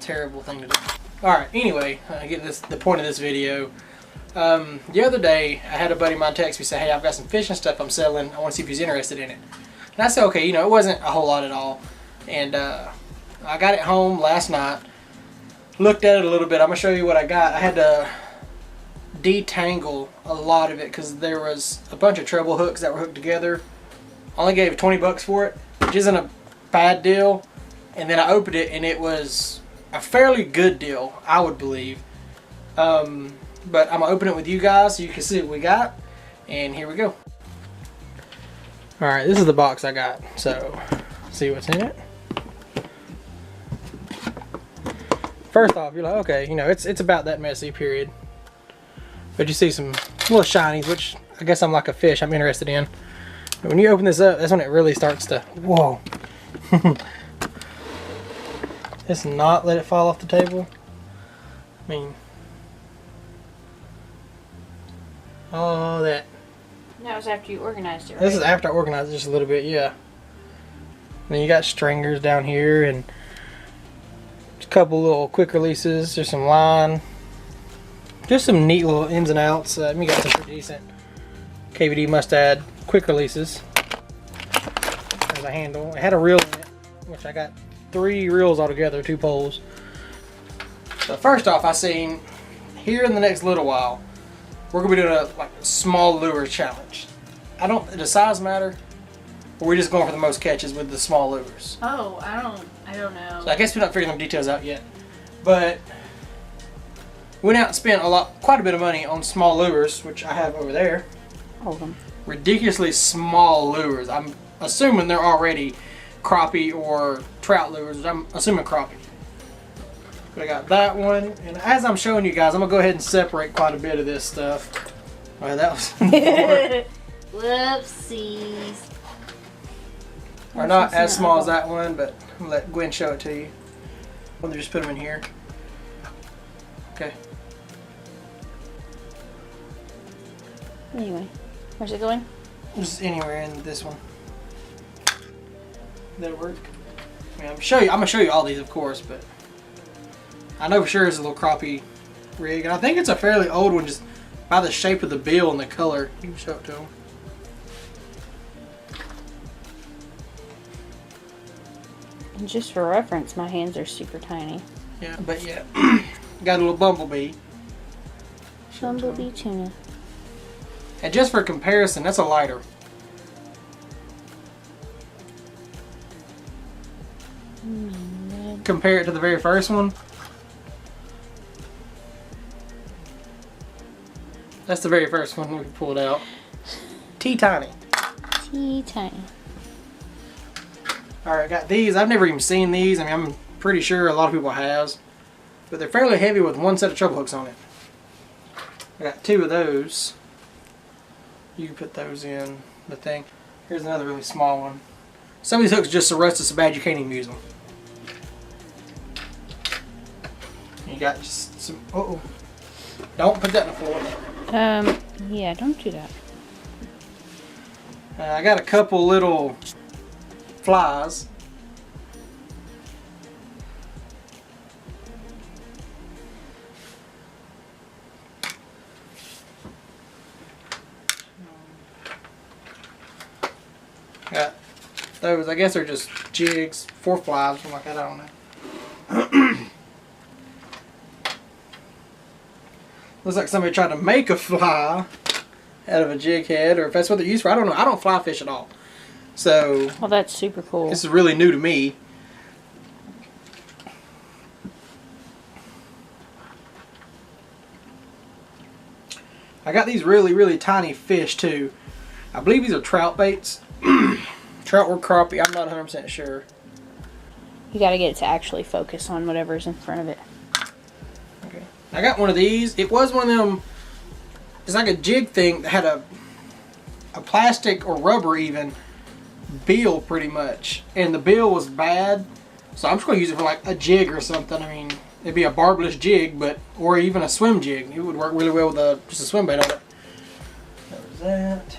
terrible thing to do. Alright, anyway, I get the point of this video. The other day, I had a buddy of mine text me say, hey, I've got some fishing stuff I'm selling. I want to see if he's interested in it. And I said, okay, you know, it wasn't a whole lot at all. And I got it home last night. Looked at it a little bit. I'm going to show you what I got. I had to detangle a lot of it because there was a bunch of treble hooks that were hooked together. I only gave 20 bucks for it, which isn't a bad deal. And then I opened it and it was a fairly good deal, I would believe. But I'm going to open it with you guys so you can see what we got. And here we go. Alright, this is the box I got. So, see what's in it. First off, you're like, okay, you know, it's about that messy, period. But you see some little shinies, which I guess I'm like a fish I'm interested in. But when you open this up, that's when it really starts to, whoa. Just not let it fall off the table. I mean, all that. That was after you organized it, right? This is after I organized it just a little bit, yeah. And then you got stringers down here and a couple little quick releases. There's some line. Just some neat little ins and outs. We got some pretty decent KVD Mustad quick releases. There's a handle. It had a reel in it, which I got 3 reels altogether, 2 poles. So first off, I seen here in the next little while, we're gonna be doing a small lure challenge. Does size matter? Or are we just going for the most catches with the small lures? Oh, I don't know. So I guess we're not figuring them details out yet. But we went out and spent quite a bit of money on small lures, which I have over there. Hold them. Ridiculously small lures. I'm assuming they're already crappie or trout lures, which I'm assuming crappie. But I got that one, and as I'm showing you guys, I'm gonna go ahead and separate quite a bit of this stuff. Well, that was whoopsies. Are not as small as that one, but I'm gonna let Gwen show it to you. Let me just put them in here. Okay. Anyway, where's it going? Just anywhere in this one. That'll work. I mean, I'm gonna show you all these, of course, but I know for sure it's a little crappie rig, and I think it's a fairly old one, just by the shape of the bill and the color. You can show it to them. And just for reference, my hands are super tiny. Yeah, but yeah, got a little bumblebee. Bumblebee tuna. And just for comparison, that's a lighter. Compare it to the very first one. That's the very first one we pulled out. Teeny-tiny. Teeny-tiny. Alright, got these. I've never even seen these. I mean, I'm pretty sure a lot of people has. But they're fairly heavy with one set of treble hooks on it. I got 2 of those. You can put those in the thing. Here's another really small one. Some of these hooks are just so rusted so bad you can't even use them. You got just some... Uh-oh. Don't put that in the floor. Yeah, don't do that. I got a couple little flies. Got those, I guess they're just jigs, 4 flies, something like that, I don't know. Looks like somebody tried to make a fly out of a jig head, or if that's what they're used for, I don't know. I don't fly fish at all. So, well, that's super cool. This is really new to me. I got these really, really tiny fish too. I believe these are trout baits. Trout or crappie, I'm not 100% sure. You gotta get it to actually focus on whatever's in front of it. Okay. I got one of these. It was one of them, it's like a jig thing that had a plastic or rubber even bill pretty much. And the bill was bad. So I'm just going to use it for like a jig or something. I mean, it'd be a barbless jig, but or even a swim jig. It would work really well with just a swim bait on it. That was that.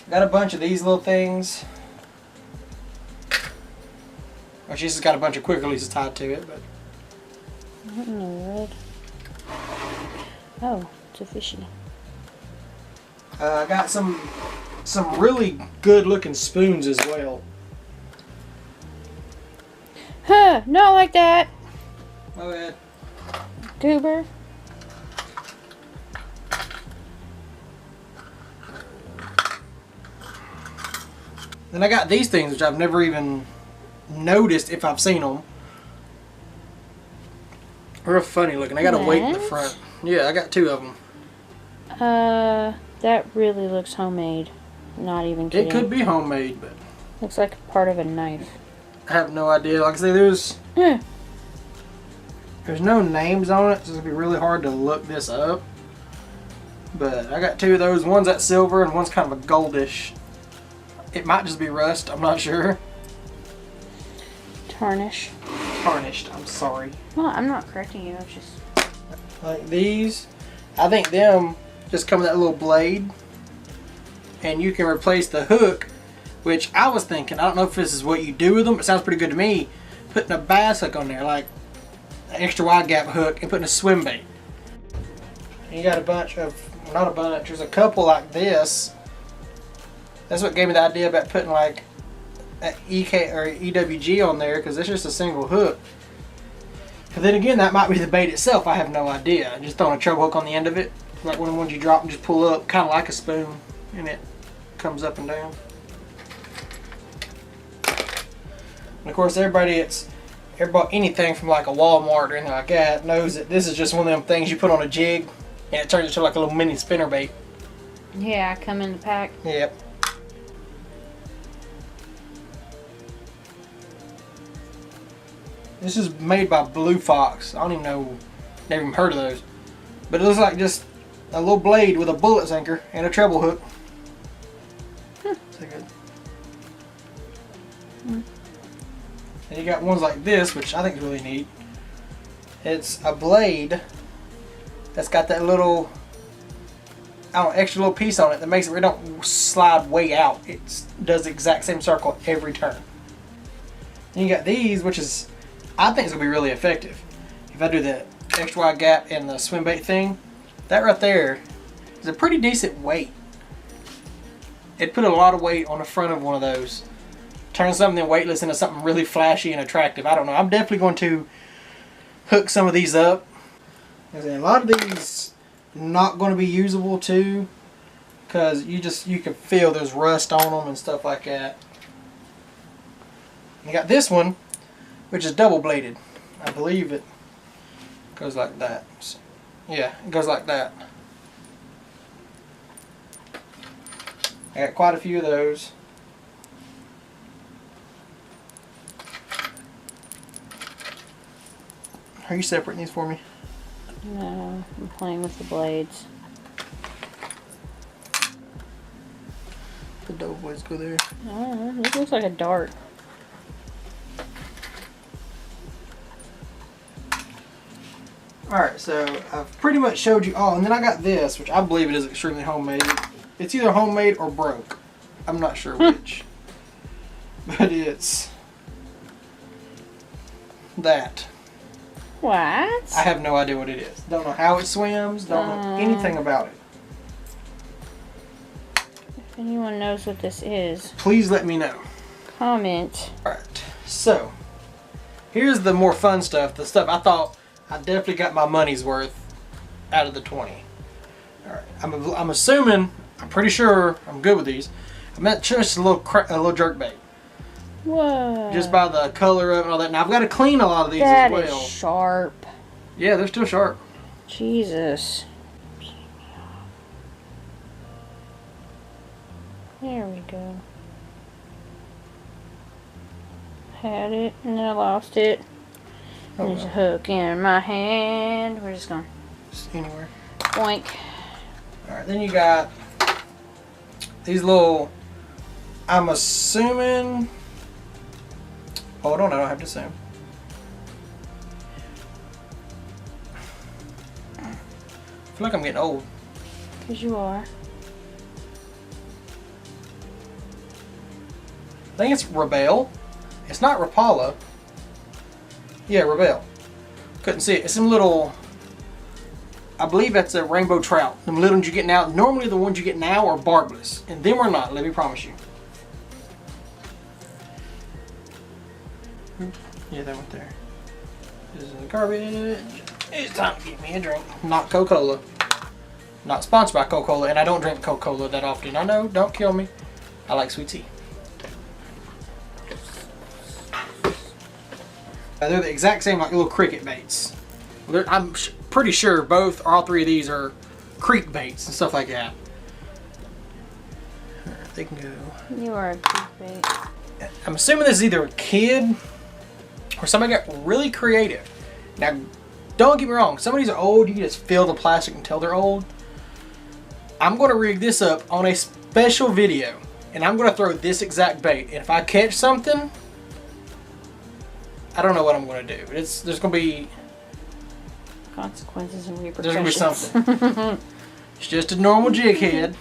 Got a bunch of these little things. Well, she's just got a bunch of quick releases tied to it, but What in the red? Oh, it's a fishy. I got some really good looking spoons as well. Huh, not like that. My bad. Goober. Then I got these things, which I've never even noticed if I've seen them. Real funny looking. I got a weight in the front. Yeah, I got 2 of them. That really looks homemade. Not even kidding. It could be homemade, but Looks like part of a knife. I have no idea. Like I say, there's no names on it, so it's gonna be really hard to look this up. But I got 2 of those. One's that silver, and one's kind of a goldish. It might just be rust. I'm not sure. Tarnished. I'm sorry. Well, I'm not correcting you. It's just. Like these, I think them just come with that little blade, and you can replace the hook, which I was thinking, I don't know if this is what you do with them, it sounds pretty good to me, putting a bass hook on there, like an extra wide gap hook, and putting a swim bait. And you got a bunch of, not a bunch, there's a couple like this. That's what gave me the idea about putting like an EK or EWG on there, because it's just a single hook. But then again, that might be the bait itself. I have no idea. Just throwing a treble hook on the end of it, like one of the ones you drop and just pull up, kind of like a spoon, and it comes up and down. And of course, everybody that's ever bought anything from like a Walmart or anything like that knows that this is just one of them things you put on a jig, and it turns into like a little mini spinner bait. Yeah, come in the pack. Yep. This is made by Blue Fox. I don't even know, never even heard of those. But it looks like just a little blade with a bullet sinker and a treble hook. So good. And you got ones like this, which I think is really neat. It's a blade that's got that little, I don't know, extra little piece on it that makes it where it don't slide way out. It does the exact same circle every turn. And you got these, which is, I think it's gonna be really effective. If I do the extra wide gap and the swim bait thing, that right there is a pretty decent weight. It put a lot of weight on the front of one of those. Turn something weightless into something really flashy and attractive. I don't know. I'm definitely going to hook some of these up. A lot of these not going to be usable too, because you can feel there's rust on them and stuff like that. You got this one, which is double bladed. I believe it goes like that. So, yeah, it goes like that. I got quite a few of those. Are you separating these for me? No, I'm playing with the blades. The double blades go there. Oh, this looks like a dart. Alright, so I've pretty much showed you all, and then I got this, which I believe it is extremely homemade. It's either homemade or broke. I'm not sure which. But it's that. What? I have no idea what it is. Don't know how it swims, don't know anything about it. If anyone knows what this is, Please let me know. comment. Alright, so here's the more fun stuff, the stuff I thought I definitely got my money's worth out of the 20. Alright, I'm assuming, I'm pretty sure I'm good with these. I meant just a little jerkbait. Whoa. Just by the color of it and all that. Now I've got to clean a lot of these That as well. is sharp. Yeah, they're still sharp. Jesus. There we go. Had it and then I lost it. Oh, There's a well. hook in my hand. We're just going. Just anywhere. Boink. Alright, then you got these little, I'm assuming, hold on, I don't have to assume. I feel like I'm getting old. Because you are. I think it's Rebel. It's not Rapala. Yeah, Rebel. Couldn't see it. It's some little, I believe that's a rainbow trout. The little ones you get now, normally the ones you get now are barbless. And them are not, let me promise you. Yeah, that went there. This is in the garbage. It's time to get me a drink. Not Coca-Cola. Not sponsored by Coca-Cola, and I don't drink Coca-Cola that often. I know, don't kill me. I like sweet tea. They're the exact same, like little cricket baits. I'm pretty sure both, or all three of these are creek baits and stuff like that. Alright, they can go. You are a creek bait. I'm assuming this is either a kid or somebody got really creative. Now, don't get me wrong. Some of these are old. You can just feel the plastic and tell they're old. I'm going to rig this up on a special video, and I'm going to throw this exact bait. And if I catch something, I don't know what I'm going to do. There's going to be consequences and repercussions. There's going to be something. It's just a normal jig head.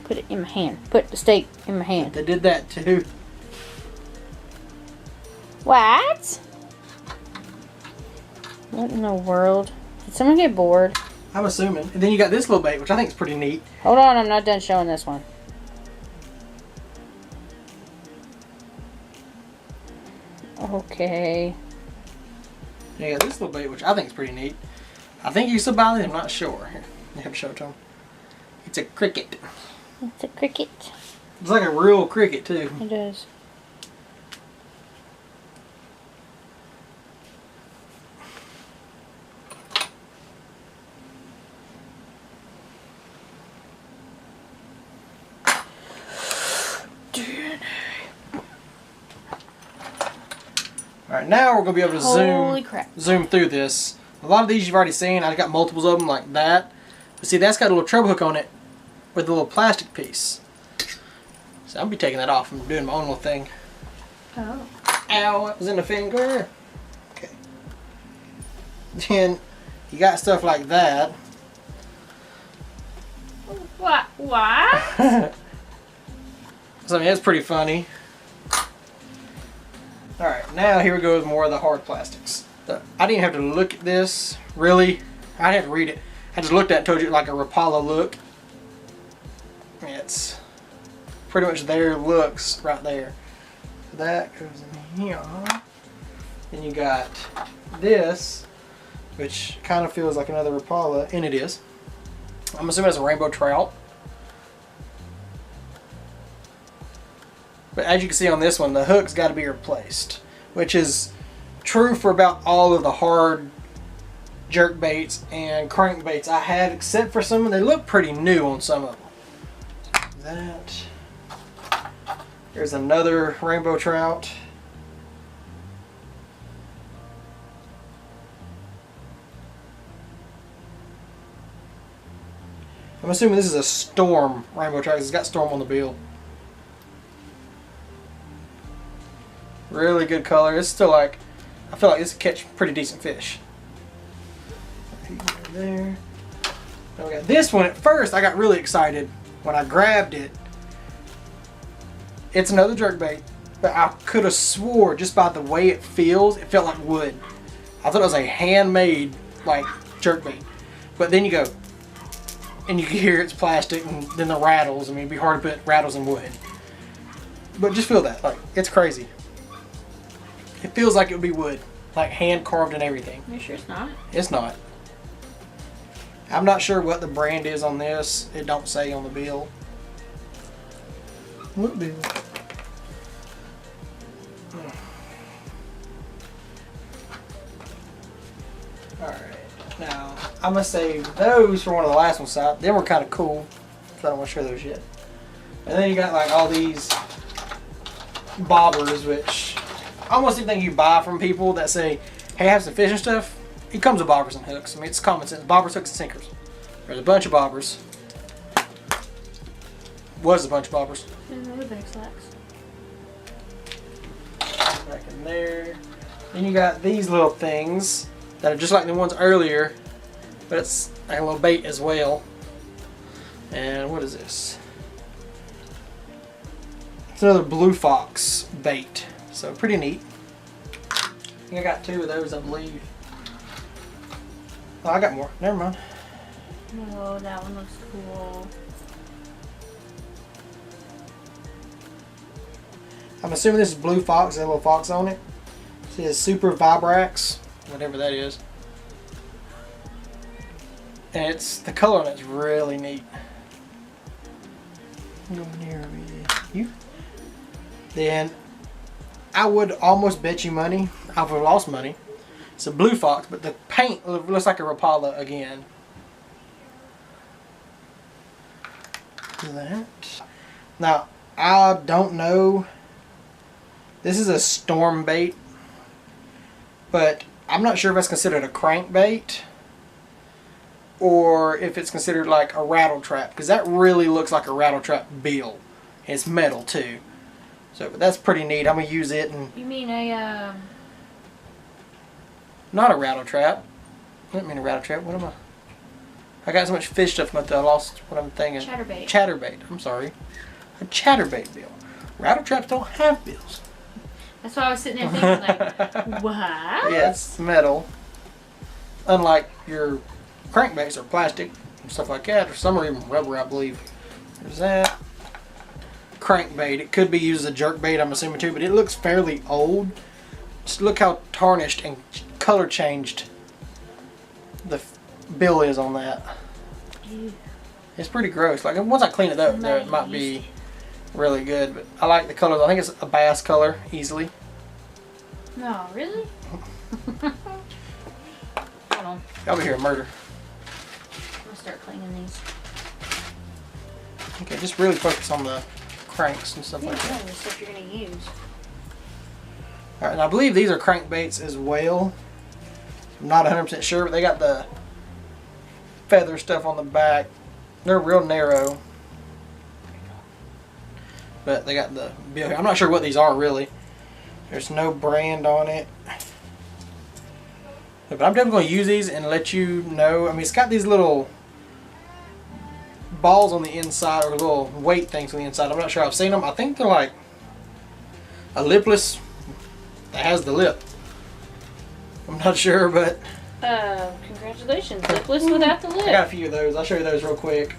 Put it in my hand. Put the steak in my hand. They did that too. What? What in the world? Did someone get bored? I'm assuming. And then you got this little bait, which I think is pretty neat. Hold on, I'm not done showing this one. Okay. You got this little bait, which I think is pretty neat. I think you can still buy these, I'm not sure. Here, you have to show it to them. It's a cricket. It's a cricket. It's like a real cricket too. It is. Alright, now we're going to be able to Holy crap. zoom through this. A lot of these you've already seen. I got multiples of them like that. But see, that's got a little treble hook on it with a little plastic piece. So I'll be taking that off and doing my own little thing. Oh. Ow, it was in the finger. Okay. Then you got stuff like that. What? What? So I mean, that's pretty funny. Alright, now here we go with more of the hard plastics. I didn't have to look at this, really. I didn't have to read it. I just looked at it and told you like a Rapala look. It's pretty much their looks right there. That goes in here. Then you got this, which kind of feels like another Rapala, and it is. I'm assuming it's a rainbow trout. But as you can see on this one, the hook's got to be replaced, which is true for about all of the hard jerk baits and crank baits I have, except for some of them. They look pretty new on some of them. That. There's another rainbow trout. I'm assuming this is a Storm rainbow trout. It's got Storm on the bill. Really good color. It's still like, I feel like this will catch pretty decent fish. There. Now we got this one. At first, I got really excited when I grabbed it. It's another jerkbait, but I could have swore just by the way it feels, it felt like wood. I thought it was a handmade like jerkbait, but then you go and you can hear it's plastic, and then the rattles. I mean, it'd be hard to put rattles in wood, but just feel that, like, it's crazy. It feels like it would be wood, like hand carved and everything. You sure it's not? It's not. I'm not sure what the brand is on this. It don't say on the bill. What bill? Alright, now I'm going to save those for one of the last ones out. They were kind of cool, so I don't want to show those yet. And then you got like all these bobbers, which almost anything you buy from people that say, hey, I have some fishing stuff, it comes with bobbers and hooks. I mean, it's common sense. Bobbers, hooks, and sinkers. There's a bunch of bobbers. Was a bunch of bobbers. Another bag slacks. Back in there. Then you got these little things that are just like the ones earlier, but it's like a little bait as well. And what is this? It's another blue fox bait. So pretty neat. I think I got 2 of those, I believe. Oh, I got more. Never mind. Oh, that one looks cool. I'm assuming this is Blue Fox. There's a little fox on it. It says Super Vibrax, whatever that is. And it's the color on it's really neat. Go near you. Then I would almost bet you money. I would have lost money. It's a Blue Fox, but the paint looks like a Rapala again. That. Now I don't know. This is a storm bait, but I'm not sure if that's considered a crankbait or if it's considered like a rattle trap, because that really looks like a rattle trap bill. It's metal too, so but that's pretty neat. I'm gonna use it. And You mean a not a rattle trap. I didn't mean a rattle trap. What am I? I got so much fish stuff that I lost what I'm thinking. chatterbait? Chatterbait. I'm sorry. A chatterbait bill. Rattle traps don't have bills. That's why I was sitting there thinking, like, what? Yeah, it's metal. Unlike your crankbaits are plastic and stuff like that, or some are even rubber, I believe. There's that. Crankbait. It could be used as a jerk bait, I'm assuming too, but it looks fairly old. Just look how tarnished and color changed the bill is on that. Ew. It's pretty gross. Like once I clean it up, there it might be really good. But I like the colors. I think it's a bass color easily. No, really? Hold on. Y'all be hearing murder. I'm gonna start cleaning these. Okay, just really focus on the cranks and stuff Yeah, like that. the stuff you're gonna use. Alright, and I believe these are crankbaits as well. I'm not 100% sure, but they got the feather stuff on the back. They're real narrow. But they got the bill here. I'm not sure what these are really. There's no brand on it. But I'm definitely going to use these and let you know. I mean, it's got these little balls on the inside, or little weight things on the inside. I'm not sure I've seen them. I think they're like a lipless that has the lip. I'm not sure, but Congratulations. Lipless without the I lip. got a few of those. I'll show you those real quick.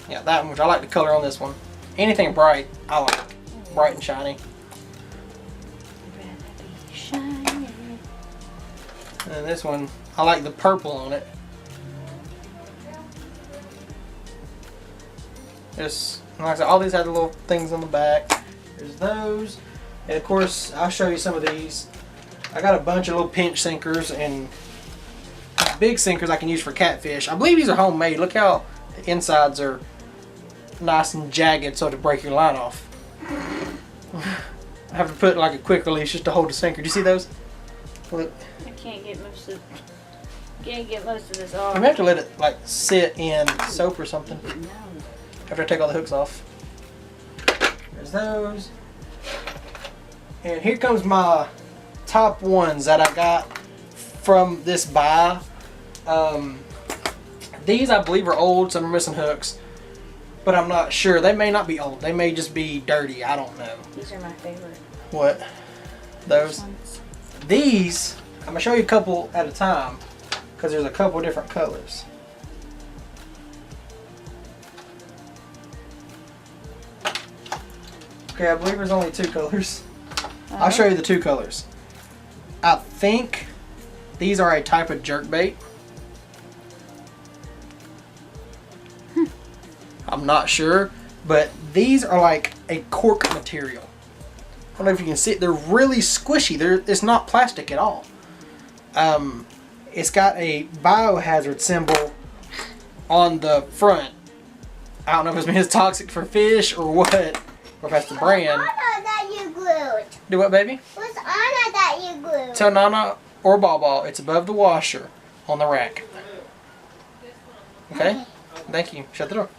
Yeah, that one, which I like the color on this one. Anything bright, I like. Bright and shiny. Shiny. And this one, I like the purple on it. Just, like I said, all these have the little things on the back. There's those. And of course, I'll show you some of these. I got a bunch of little pinch sinkers and big sinkers I can use for catfish. I believe these are homemade. Look how the insides are nice and jagged so to break your line off. I have to put like a quick release just to hold the sinker. Do you see those? Look. I can't get most of this off. I'm gonna have to let it like sit in soap or something No. after I take all the hooks off. There's those. And here comes my top ones that I got from this buy. These I believe are old, some are missing hooks, but I'm not sure. They may not be old. They may just be dirty. I don't know. These are my favorite. What? Those? Ones. These, I'm gonna show you a couple at a time because there's a couple different colors. Okay, I believe there's only 2 colors. I'll show you the 2 colors. I think these are a type of jerkbait. I'm not sure, but these are like a cork material. I don't know if you can see it. They're really squishy. It's not plastic at all. It's got a biohazard symbol on the front. I don't know if it's toxic for fish or what, or if that's the brand. What's on that you glued? Do what, baby? What's on that you glued? Tell Nana or Baba it's above the washer on the rack. Okay? Thank you. Shut the door.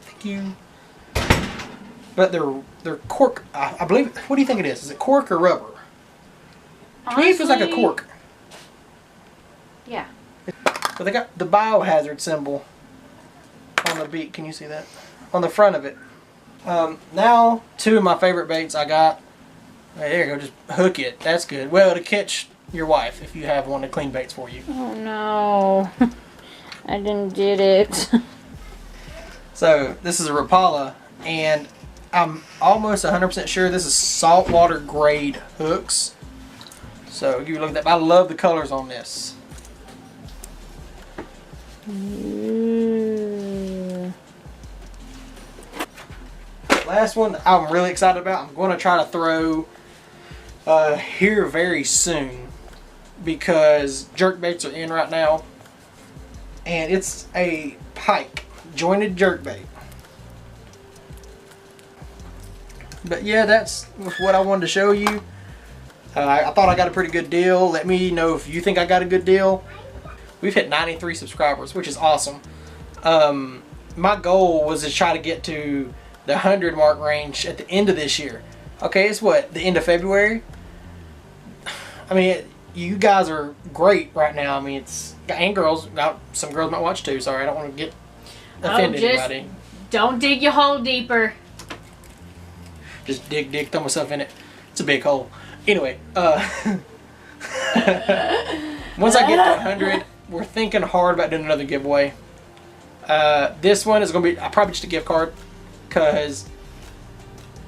Thank you. But they're cork. I believe. What do you think it is? Is it cork or rubber? To me, it feels like a Honestly, cork. Yeah. But they got the biohazard symbol on the beak. Can you see that? On the front of it. Now, 2 of my favorite baits I got. Hey, there you go. Just hook it. That's good. Well, to catch your wife if you have one to clean baits for you. Oh no. I didn't get it. So this is a Rapala, and I'm almost 100% sure this is saltwater grade hooks. So give you a look at that. I love the colors on this. Ooh. Last one I'm really excited about. I'm going to try to throw here very soon because jerkbaits are in right now, and it's a pike jointed jerkbait. But yeah, that's what I wanted to show you. I thought I got a pretty good deal. Let me know if you think I got a good deal. We've hit 93 subscribers, which is awesome. My goal was to try to get to the 100 mark range at the end of this year. Okay, it's what, the end of February? I mean, you guys are great right now. I mean, it's, and girls, some girls might watch too. Sorry, I don't want to get offend anybody. Don't dig your hole deeper. Just dig, throw myself in it. It's a big hole. Anyway, once I get to 100, we're thinking hard about doing another giveaway. This one is going to be probably just a gift card, because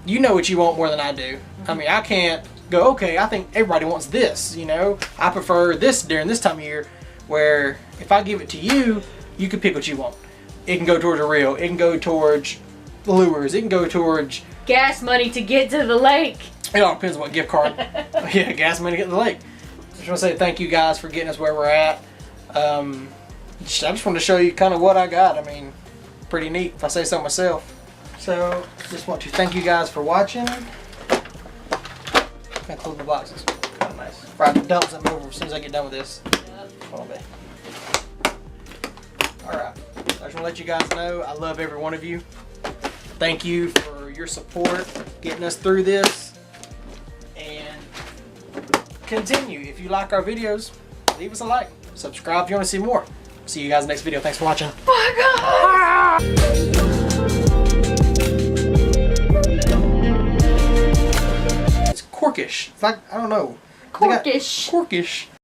you know what you want more than I do. I mean, I can't go, okay, I think everybody wants this, you know. I prefer this during this time of year, where if I give it to you, you can pick what you want. It can go towards a reel. It can go towards lures. It can go towards gas money to get to the lake. It all depends on what gift card. Yeah, gas money to get to the lake. Just want to say thank you guys for getting us where we're at. I just wanted to show you kind of what I got. I mean, pretty neat if I say so myself. So, just want to thank you guys for watching. Can I close the boxes? Kind of nice. If I dump something over as soon as I get done with this. Hold on, babe. Alright. I just want to let you guys know I love every one of you. Thank you for your support, getting us through this. And continue. If you like our videos, leave us a like. Subscribe if you want to see more. See you guys in the next video. Thanks for watching. Bye, guys. It's corkish. It's like, I don't know. Corkish. Corkish.